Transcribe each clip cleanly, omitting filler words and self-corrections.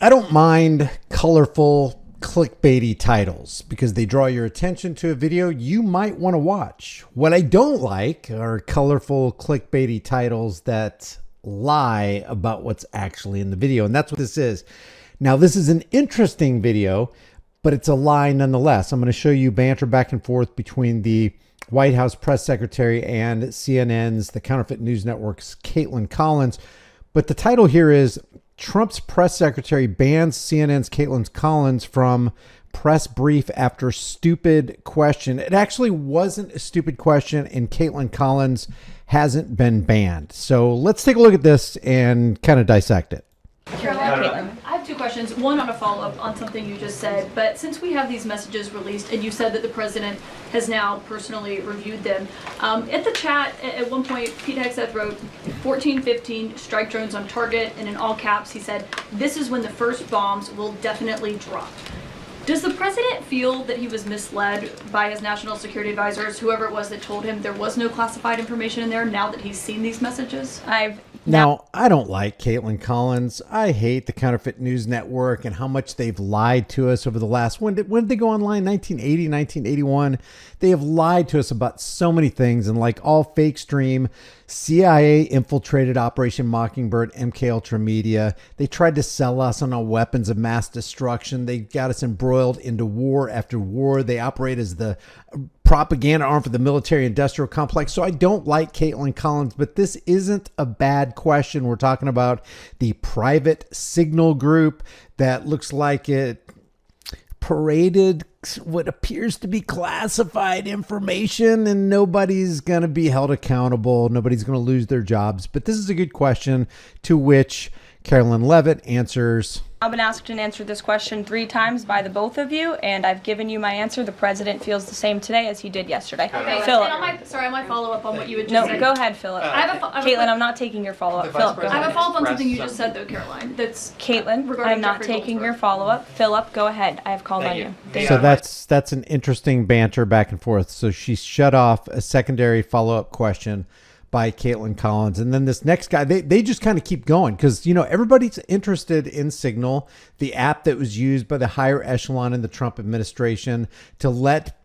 I don't mind colorful, clickbaity titles because they draw your attention to a video you might want to watch. What I don't like are colorful, clickbaity titles that lie about what's actually in the video. And that's what this is. Now, this is an interesting video, but it's a lie nonetheless. I'm going to show you banter back and forth between the White House press secretary and CNN's, the counterfeit news network's Kaitlan Collins. But the title here is Trump's press secretary bans CNN's Kaitlan Collins from press brief after stupid question. It actually wasn't a stupid question, and Kaitlan Collins hasn't been banned. So let's take a look at this and kind of dissect it. Caitlin, I have two questions. One on a follow-up on something you just said, but since we have these messages released and you said that the president has now personally reviewed them, at the chat at one point Pete Hegseth wrote 1415 strike drones on target, and in all caps he said this is when the first bombs will definitely drop. Does the president feel that he was misled by his national security advisors, whoever it was that told him there was no classified information in there, now that he's seen these messages? Now, I don't like Kaitlan Collins. I hate the Counterfeit News Network and how much they've lied to us over the last, when did they go online? 1980, 1981. They have lied to us about so many things. And like all fake stream, CIA infiltrated Operation Mockingbird, MK Ultra Media. They tried to sell us on our weapons of mass destruction. They got us embroiled into war after war. They operate as the propaganda arm for the military industrial complex. So I don't like Kaitlan Collins, but this isn't a bad question. We're talking about the private signal group that looks like it paraded what appears to be classified information, and nobody's going to be held accountable. Nobody's going to lose their jobs. But this is a good question, to which Carolyn Levitt answers, I've been asked and answered this question 3 times by the both of you, and I've given you my answer. The president feels the same today as he did yesterday. Okay, Philip. on my follow-up on what you had just said. No, go ahead, Philip. Caitlin, I'm not taking your follow-up. Philip, go I have ahead. a follow-up on something you just said, though, Caroline. That's Caitlin, I'm not taking your follow-up. Philip, go ahead. I have called on you. So that's an interesting banter back and forth. So she shut off a secondary follow-up question by Kaitlan Collins. And then this next guy, they just kind of keep going because, you know, everybody's interested in Signal, the app that was used by the higher echelon in the Trump administration to let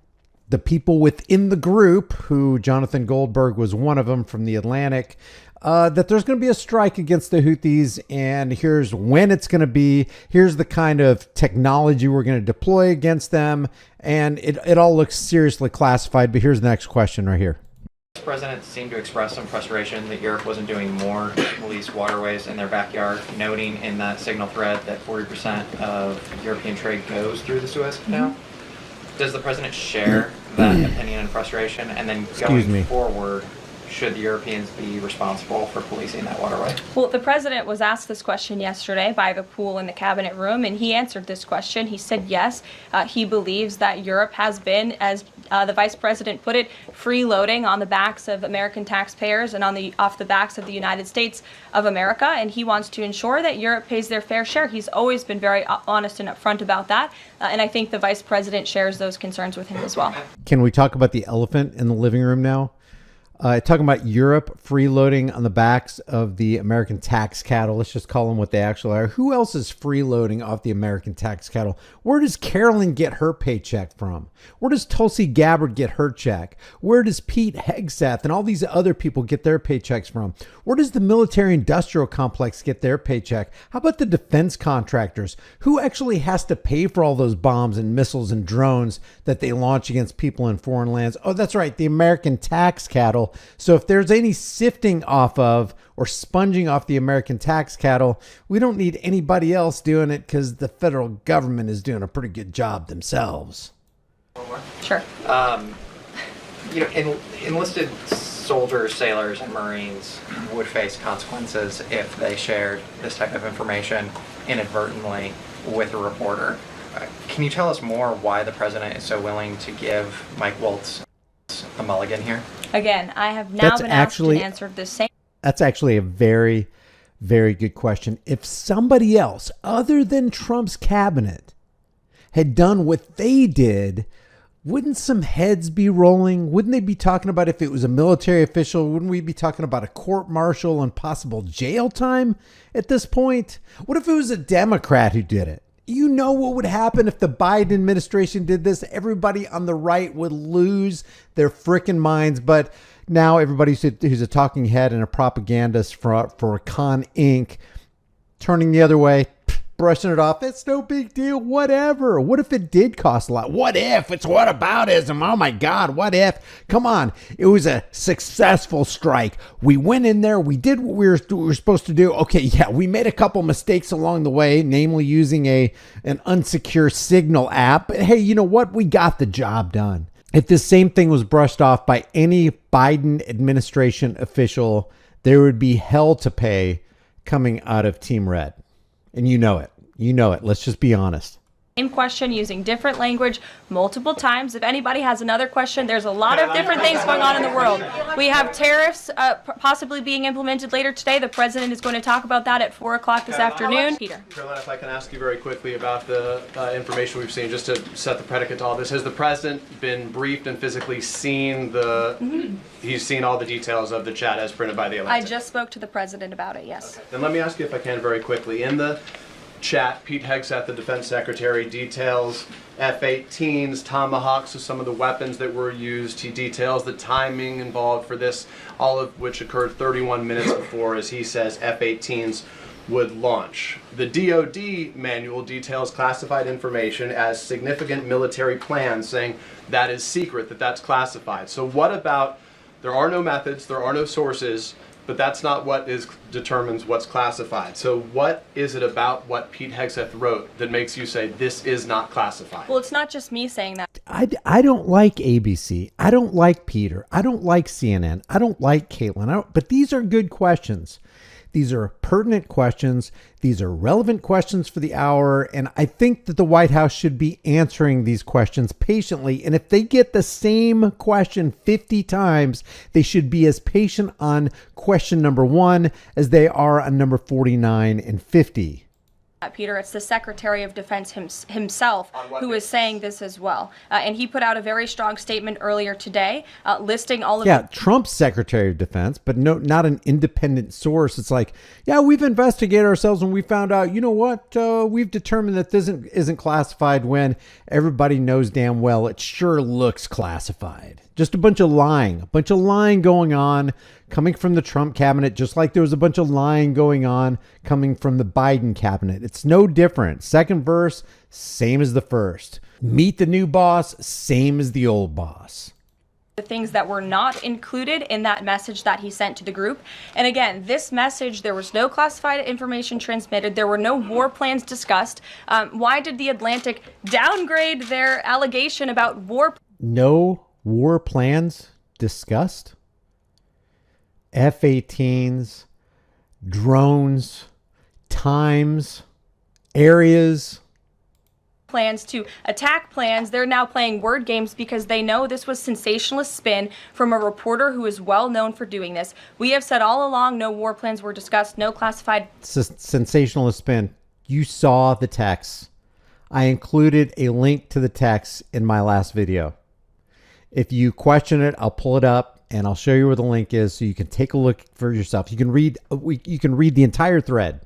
the people within the group, who Jonathan Goldberg was one of them from The Atlantic, that there's going to be a strike against the Houthis, and here's when it's going to be, here's the kind of technology we're going to deploy against them, and it all looks seriously classified. But here's the next question right here. The president seemed to express some frustration that Europe wasn't doing more to police waterways in their backyard, noting in that Signal thread that 40% of European trade goes through the Suez Canal. Does the president share that opinion and frustration? And then going forward, should the Europeans be responsible for policing that waterway? Well, the president was asked this question yesterday by the pool in the cabinet room, and he answered this question. He said yes, he believes that Europe has been, as the vice president put it, freeloading on the backs of American taxpayers and off the backs of the United States of America, and he wants to ensure that Europe pays their fair share. He's always been very honest and upfront about that, and I think the vice president shares those concerns with him as well. Can we talk about the elephant in the living room now? Talking about Europe freeloading on the backs of the American tax cattle. Let's just call them what they actually are. Who else is freeloading off the American tax cattle? Where does Carolyn get her paycheck from? Where does Tulsi Gabbard get her check? Where does Pete Hegseth and all these other people get their paychecks from? Where does the military industrial complex get their paycheck? How about the defense contractors? Who actually has to pay for all those bombs and missiles and drones that they launch against people in foreign lands? Oh, that's right, the American tax cattle. So if there's any sifting off of or sponging off the American tax cattle, we don't need anybody else doing it because the federal government is doing a pretty good job themselves. Sure. You know, enlisted soldiers, sailors, and Marines would face consequences if they shared this type of information inadvertently with a reporter. Can you tell us more why the president is so willing to give Mike Waltz a mulligan here? Again, I have now been asked and answered the same. That's actually a very, very good question. If somebody else other than Trump's cabinet had done what they did, wouldn't some heads be rolling? Wouldn't they be talking about if it was a military official? Wouldn't we be talking about a court martial and possible jail time at this point? What if it was a Democrat who did it? You know what would happen if the Biden administration did this? Everybody on the right would lose their frickin' minds. But now everybody who's a talking head and a propagandist for Con Inc. turning the other way, brushing it off. It's no big deal. Whatever. What if it did cost a lot? What if? It's whataboutism. Oh my God. What if? Come on. It was a successful strike. We went in there. We did what we were supposed to do. Okay. Yeah. We made a couple mistakes along the way, namely using an unsecure Signal app. But hey, you know what? We got the job done. If this same thing was brushed off by any Biden administration official, there would be hell to pay coming out of Team Red. And you know it. You know it. Let's just be honest. Same question using different language multiple times. If anybody has another question, there's a lot of different things going on in the world. We have tariffs possibly being implemented later today. The president is going to talk about that at 4 o'clock this afternoon. Peter. Caroline, if I can ask you very quickly about the information we've seen, just to set the predicate to all this. Has the president been briefed and physically seen he's seen all the details of the chat as printed by the Atlantic? I just spoke to the president about it, yes. Okay. Then let me ask you, if I can, very quickly. In the chat, Pete Hegseth, the defense secretary, details F-18s, Tomahawks, so some of the weapons that were used. He details the timing involved for this, all of which occurred 31 minutes before, as he says, F-18s would launch. The DoD manual details classified information as significant military plans, saying that is secret, that's classified. So what about, there are no methods, there are no sources, but that's not what determines what's classified. So what is it about what Pete Hegseth wrote that makes you say this is not classified? Well, it's not just me saying that. I don't like ABC. I don't like Peter. I don't like CNN. I don't like Kaitlan. But these are good questions. These are pertinent questions. These are relevant questions for the hour. And I think that the White House should be answering these questions patiently. And if they get the same question 50 times, they should be as patient on question number 1 as they are on number 49 and 50. Peter, it's the Secretary of Defense himself who is saying this as well. And he put out a very strong statement earlier today listing all of Trump's Secretary of Defense, but no, not an independent source. It's like, yeah, we've investigated ourselves and we found out, you know what, we've determined that this isn't classified, when everybody knows damn well it sure looks classified. Just a bunch of lying going on coming from the Trump cabinet, just like there was a bunch of lying going on coming from the Biden cabinet. It's no different. Second verse, same as the first. Meet the new boss, same as the old boss. The things that were not included in that message that he sent to the group. And again, this message, there was no classified information transmitted. There were no war plans discussed. Why did the Atlantic downgrade their allegation about war? No war plans discussed? F-18s, drones, times, areas. Plans to attack plans. They're now playing word games because they know this was sensationalist spin from a reporter who is well known for doing this. We have said all along no war plans were discussed, no classified. Sensationalist spin. You saw the text. I included a link to the text in my last video. If you question it, I'll pull it up and I'll show you where the link is so you can take a look for yourself. You can read the entire thread.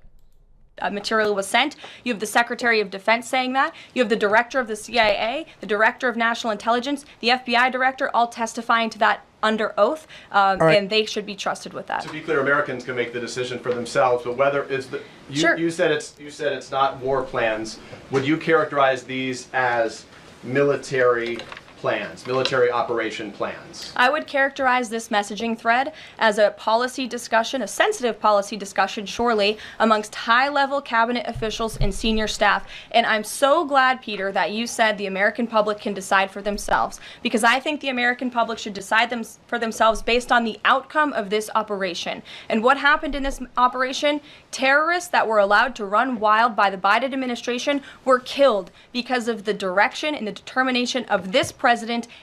Material was sent. You have the Secretary of Defense saying that. You have the Director of the CIA, the Director of National Intelligence, the FBI Director, all testifying to that under oath, right. And they should be trusted with that. To be clear, Americans can make the decision for themselves, but whether it's Sure. You said it's not war plans. Would you characterize these as military plans, military operation plans? I would characterize this messaging thread as a policy discussion, a sensitive policy discussion, surely, amongst high-level cabinet officials and senior staff. And I'm so glad, Peter, that you said the American public can decide for themselves, because I think the American public should decide for themselves based on the outcome of this operation. And what happened in this operation? Terrorists that were allowed to run wild by the Biden administration were killed because of the direction and the determination of this president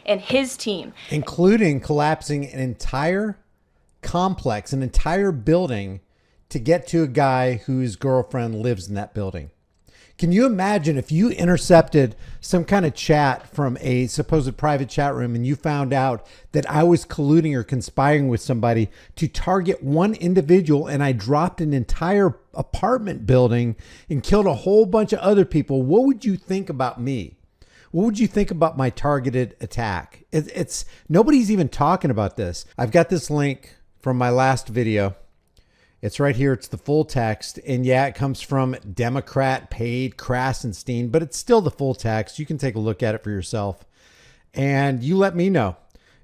and his team. Including collapsing an entire complex, an entire building to get to a guy whose girlfriend lives in that building. Can you imagine if you intercepted some kind of chat from a supposed private chat room and you found out that I was colluding or conspiring with somebody to target one individual, and I dropped an entire apartment building and killed a whole bunch of other people? What would you think about me? What would you think about my targeted attack? It's nobody's even talking about this. I've got this link from my last video. It's right here. It's the full text. And yeah, it comes from Democrat paid Krasenstein, but it's still the full text. You can take a look at it for yourself. And you let me know.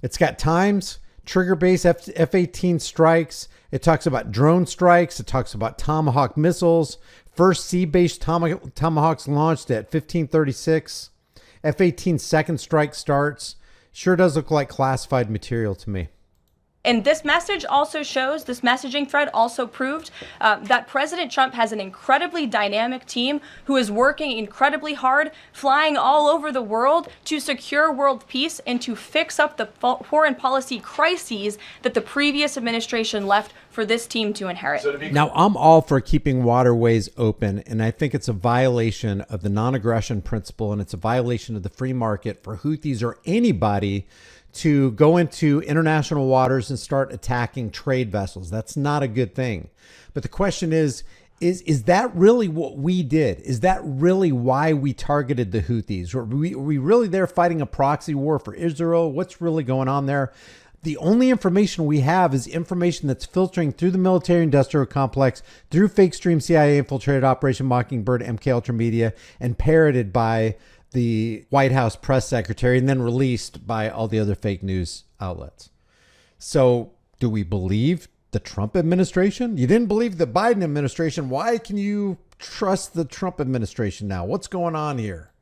It's got times, trigger-based F-18 strikes. It talks about drone strikes. It talks about Tomahawk missiles. First sea-based Tomahawks launched at 1536. F-18 second strike starts. Sure does look like classified material to me. And this message also shows, this messaging thread also proved that President Trump has an incredibly dynamic team who is working incredibly hard, flying all over the world to secure world peace and to fix up the foreign policy crises that the previous administration left for this team to inherit. Now, I'm all for keeping waterways open, and I think it's a violation of the non-aggression principle, and it's a violation of the free market for Houthis or anybody to go into international waters and start attacking trade vessels. That's not a good thing. But the question is that really what we did? Is that really why we targeted the Houthis? Are we really there fighting a proxy war for Israel? What's really going on there? The only information we have is information that's filtering through the military-industrial complex, through fake stream CIA infiltrated Operation Mockingbird, MK Ultra Media, and parroted by the White House press secretary, and then released by all the other fake news outlets. So do we believe the Trump administration? You didn't believe the Biden administration. Why can you trust the Trump administration now? What's going on here?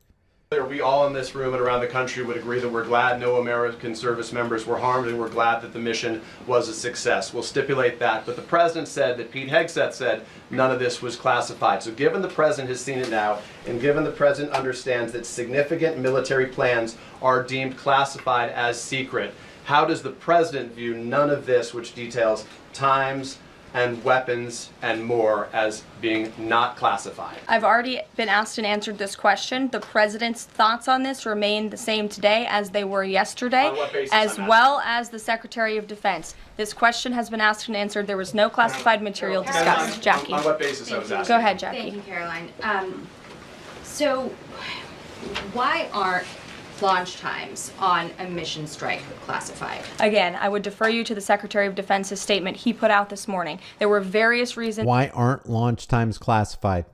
We all in this room and around the country would agree that we're glad no American service members were harmed, and we're glad that the mission was a success. We'll stipulate that. But the president said that Pete Hegseth said none of this was classified. So given the president has seen it now, and given the president understands that significant military plans are deemed classified as secret, how does the president view none of this, which details times and weapons and more, as being not classified? I've already been asked and answered this question. The president's thoughts on this remain the same today as they were yesterday, On what basis, as I'm well as the Secretary of Defense. This question has been asked and answered. There was no classified material discussed. Jackie. On what basis I was asking? Go ahead, Jackie. Thank you, Caroline. So why aren't launch times on a mission strike classified? Again, I would defer you to the Secretary of Defense's statement he put out this morning. There were various reasons. Why aren't launch times classified?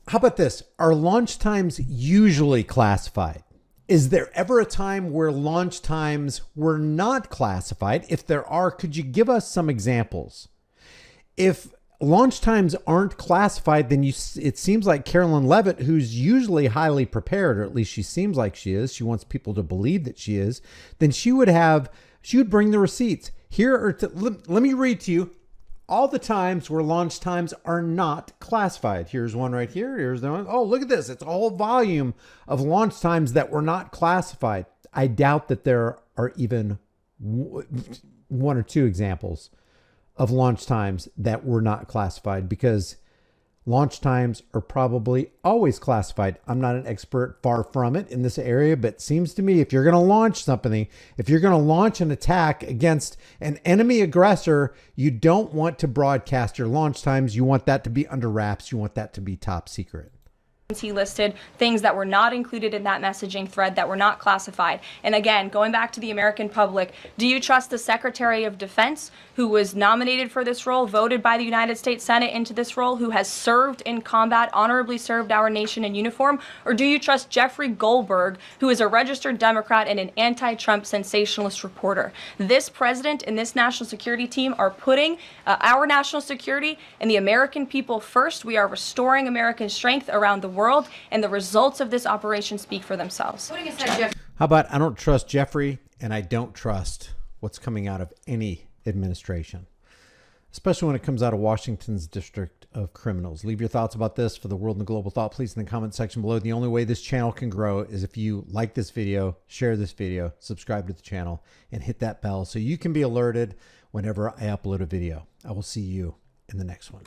How about this? Are launch times usually classified? Is there ever a time where launch times were not classified? If there are, could you give us some examples? If launch times aren't classified, then it seems like Carolyn Leavitt, who's usually highly prepared, or at least she seems like she is, she wants people to believe that she is, then she would bring the receipts. Let me read to you all the times where launch times are not classified. Here's one right here. Here's the one. Oh, look at this. It's a whole volume of launch times that were not classified. I doubt that there are even one or two examples of launch times that were not classified, because launch times are probably always classified. I'm not an expert, far from it, in this area, but it seems to me if you're going to launch something, if you're going to launch an attack against an enemy aggressor, you don't want to broadcast your launch times. You want that to be under wraps. You want that to be top secret. He listed things that were not included in that messaging thread, that were not classified. And again, going back to the American public, do you trust the Secretary of Defense, who was nominated for this role, voted by the United States Senate into this role, who has served in combat, honorably served our nation in uniform? Or do you trust Jeffrey Goldberg, who is a registered Democrat and an anti-Trump sensationalist reporter? This president and this national security team are putting our national security and the American people first. We are restoring American strength around the world, and the results of this operation speak for themselves. Putting aside Jeff. How about I don't trust Jeffrey, and I don't trust what's coming out of any administration, especially when it comes out of Washington's District of Criminals. Leave your thoughts about this for the world and the global thought, please, in the comment section below. The only way this channel can grow is if you like this video, share this video, subscribe to the channel, and hit that bell so you can be alerted whenever I upload a video. I will see you in the next one.